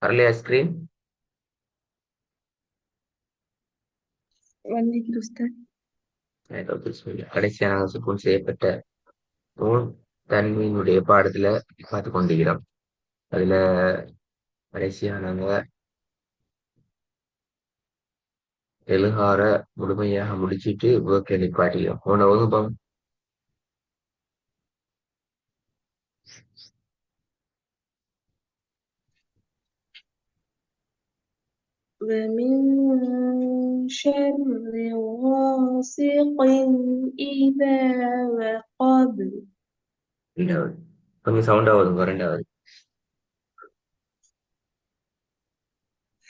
வரலையா ஸ்கிரீன்? வந்திக்கு உஸ்தாத். கடைசியா நாங்கள் சுக்குன் செய்யப்பட்ட நூன் தன்மையினுடைய பாடத்துல பார்த்து கொண்டிருக்கிறோம். அதுல கடைசியா நாங்க எழுகார முழுமையாக முடிச்சிட்டு ஒர்க்கை நிப்பாட்டிக்கிறோம். போன வகுப்பம் ومن شر غاسق إذا وقب ரெண்டாவது கொஞ்சம் சவுண்டா வருங்க. ரெண்டாவது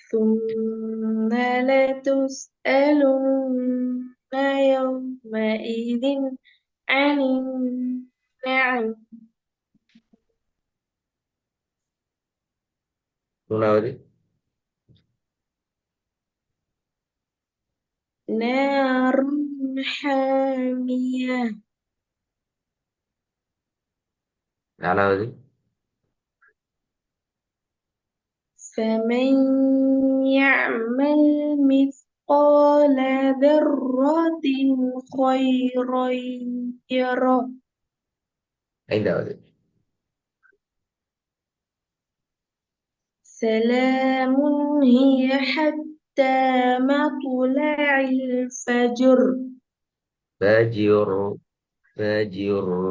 ثم لتسألن يومئذ عن النعيم. மூணாவது نار حامية. நாலாவது فمن يعمل مثقال ذرة خيرا يره. ஐந்தாவது سلام هي حتى مطلع الفجر. பேஜியோரோ பேஜியோரோ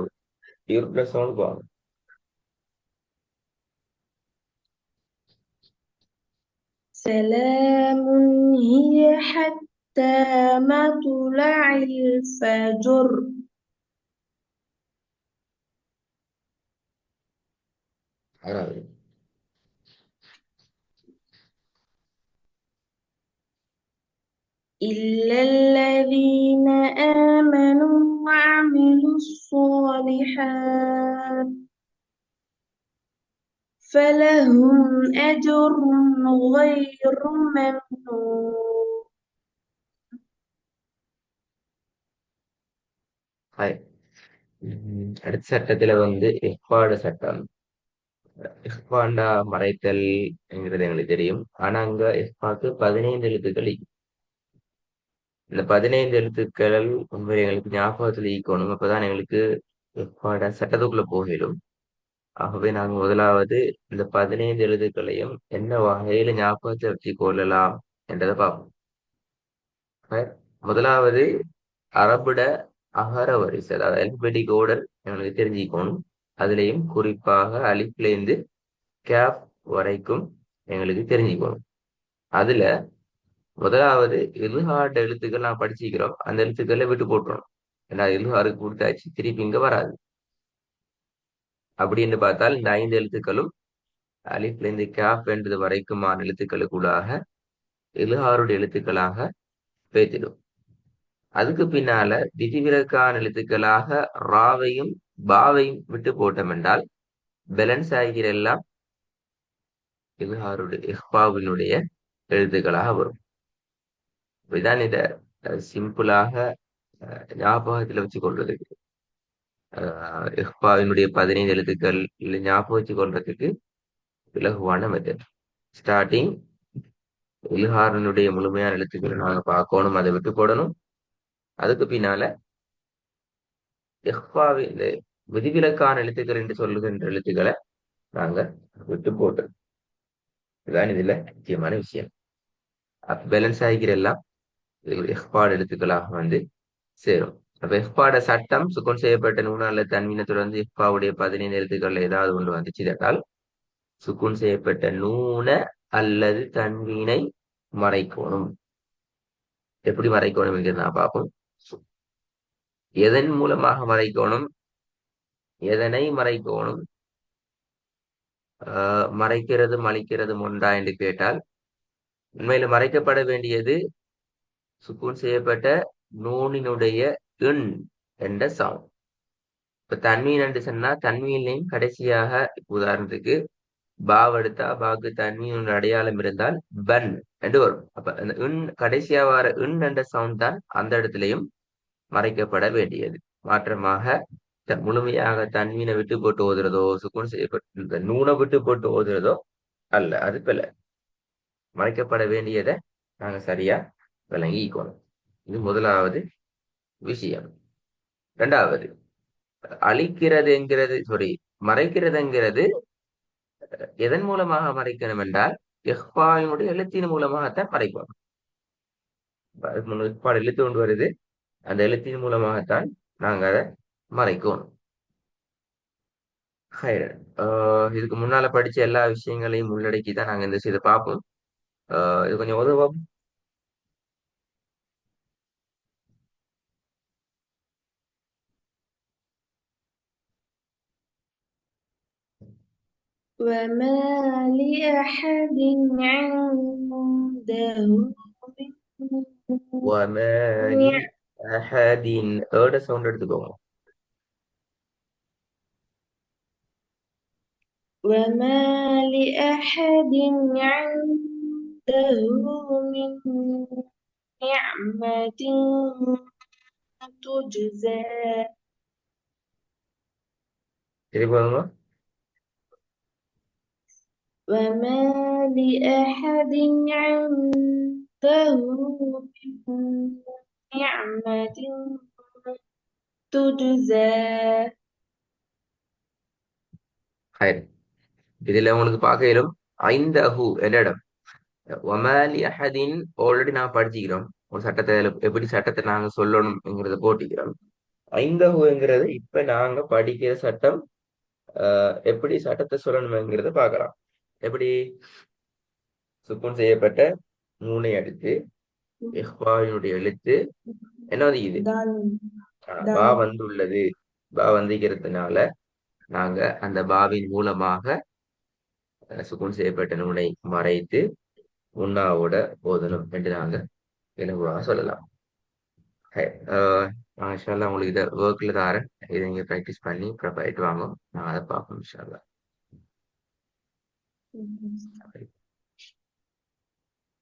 இருக்க சவுண்ட் பாருங்க. سلام هي حتى مطلع الفجر. ஆறாவது إلا الذين آمنوا وعملوا الصالحات فلهم أجر غير ممنون. ஹாய். அடுத்த சட்டத்துல எஃபாட சட்டம். எஃபாண்டா மறைத்தல் என்கிறது எங்களுக்கு தெரியும். ஆனா அங்க எஃபாக்கு 15 எழுத்துக்கள். இந்த 15 எழுத்துக்கள் உண்மையில எங்களுக்கு ஞாபகத்துல ஈக்கணும். அப்பதான் எங்களுக்கு எஃபாட சட்டத்துக்குள்ள போகிடும். ஆகவே நாங்க முதலாவது இந்த 15 எழுத்துக்களையும் என்ன வகையில ஞாபகத்தை வச்சு கொள்ளலாம் என்றதை பார்ப்போம். right? முதலாவது அரபுட அகர வரிசை, அதாவது அல்பபெடிக் ஓர்டர் எங்களுக்கு தெரிஞ்சுக்கணும். அதுலயும் குறிப்பாக அலிப்லேருந்து கேப் வரைக்கும் எங்களுக்கு தெரிஞ்சுக்கணும். அதுல முதலாவது இல்ஹாட் எழுத்துக்கள் நான் படிச்சுக்கிறோம். அந்த எழுத்துக்களை விட்டு போட்டுறோம். ஏன்னா இல்ஹாருக்கு கொடுத்தாச்சு, திருப்பி இங்க வராது. அப்படின்னு பார்த்தால் இந்த 5 எழுத்துக்களும் அலிப்லேருந்து கேப் என்றது வரைக்குமான எழுத்துக்களுக்குள்ளாக இல்ஹாருடைய எழுத்துக்களாக பேத்திடும். அதுக்கு பின்னால விதிவிலக்கான எழுத்துக்களாக ராவையும் பாவையும் விட்டு போட்டோம் என்றால் பேலன்ஸ் ஆகிற எல்லாம் இல்ஹாருடைய இஹ்பாவினுடைய எழுத்துக்களாக வரும். இதான் இத சிம்பிளாக ஞாபகத்துல வச்சு கொள்றதுக்கு, இஹ்பாவினுடைய 15 எழுத்துக்கள் இல்லை ஞாபகம் வச்சு கொள்றதுக்கு இலகுவான மெத்தட். ஸ்டார்டிங் இல்ஹாரனுடைய முழுமையான எழுத்துக்களை நாங்க பார்க்கணும், அதை விட்டு போடணும். அதுக்கு பின்னால இஹ்பாவின் இந்த விதிவிலக்கான எழுத்துக்கள் என்று சொல்லுகின்ற எழுத்துக்களை நாங்க விட்டு போட்டோம். இதுதான் இதுல முக்கியமான விஷயம். பேலன்ஸ் ஆகிக்கிற எல்லாம் இஹ்பாட் எழுத்துக்களாக சேரும். அப்ப இஹ்பாட சட்டம் சுக்குன் செய்யப்பட்ட நூனால தன்வீனத்துடன் இஹ்பாவுடைய 15 எழுத்துக்கள் ஏதாவது ஒன்று வந்துச்சு என்றால் சுக்குன் செய்யப்பட்ட நூன அல்லது தன்வீனை மறைக்கணும். எப்படி மறைக்கணும் என்கிறது நான் பார்ப்போம். எதன் மூலமாக மறைக்கணும், எதனை மறைக்கணும், மறைக்கிறதும் அழிக்கிறதும் ஒன்றா என்று கேட்டால் உண்மையில மறைக்கப்பட வேண்டியது சுக்கூன் செய்யப்பட்ட நூனினுடைய இன் என்ற சவுண்ட். இப்ப தன்மீன் என்று சொன்னா தன்மீனையும் கடைசியாக உதாரணத்துக்கு பாவெடுத்தா பாக்கு தன்மீன் அடையாளம் இருந்தால் பன் என்று வரும். அப்ப அந்த இன் கடைசியா வர இன் என்ற சவுண்ட் தான் அந்த இடத்திலையும் மறைக்கப்பட வேண்டியது. மாற்றமாக முழுமையாக தன்மீனை விட்டு போட்டு ஓதுறதோ சுக்கூன் செய்யப்பட்ட இந்த நூனை விட்டு போட்டு ஓதுறதோ அல்ல, அது பிழை. மறைக்கப்பட வேண்டியதை நாங்க சரியா விளங்கிக்கணும். இது முதலாவது விஷயம். இரண்டாவது, அழிக்கிறதுங்கிறது சாரி, மறைக்கிறதுங்கிறது எதன் மூலமாக மறைக்கணும் என்றால் இஹ்ஃபாவினுடைய எழுத்தின் மூலமாகத்தான் மறைக்கணும். அதுக்கு முன்ன இஹ்ஃபா எழுத்து கொண்டு வருது, அந்த எழுத்தின் மூலமாகத்தான் நாங்க அதை மறைக்கணும். ஹைர். இதுக்கு முன்னால படிச்ச எல்லா விஷயங்களையும் உள்ளடக்கி தான் நாங்க இந்த இதை பார்ப்போம். இது கொஞ்சம் உதவும். وما لأحد عنده من وَمَا لِأَحَدٍ தேர்ட் சவுண்ட் எடுத்துக்கோங்க. وما لأحد عنده من نعمة تجزى திருப்பி பாருங்க. وما لأحد عنده من نعمة تجزى ஹைர். இதுல உங்களுக்கு பார்க்க இயலும். ஐந்தஹு என்ற இடம். ஒமாலி அஹதின் ஆல்ரெடி நான் படிச்சுக்கிறோம். ஒரு சட்டத்தை எப்படி சட்டத்தை நாங்க சொல்லணும்ங்கிறத போட்டிக்கிறோம். ஐந்தஹுங்கிறது இப்ப நாங்க படிக்கிற சட்டம். எப்படி சட்டத்தை சொல்லணுங்கிறத பார்க்கலாம். எப்படி சுக்குன் செய்யப்பட்ட மூனை அடுத்து இஹ்பாவினுடைய எழுத்து என்னது இது دال பா دال வந்துள்ளது. பா வந்திருக்கிறதுனால நாங்க அந்த பாவின் மூலமாக சுக்குன் செய்யப்பட்ட நூனை மறைத்து உண்ணாவோட ஓதணும் என்று நாங்க இலகுவாக சொல்லலாம். இன்ஷால்லா உங்களுக்கு இதை ஒர்க்ல தாரேன். இதை நீங்க ப்ராக்டிஸ் பண்ணி ப்ரிப்பேர் வாங்க. நான் அதை பார்ப்போம் இன்ஷால்லா.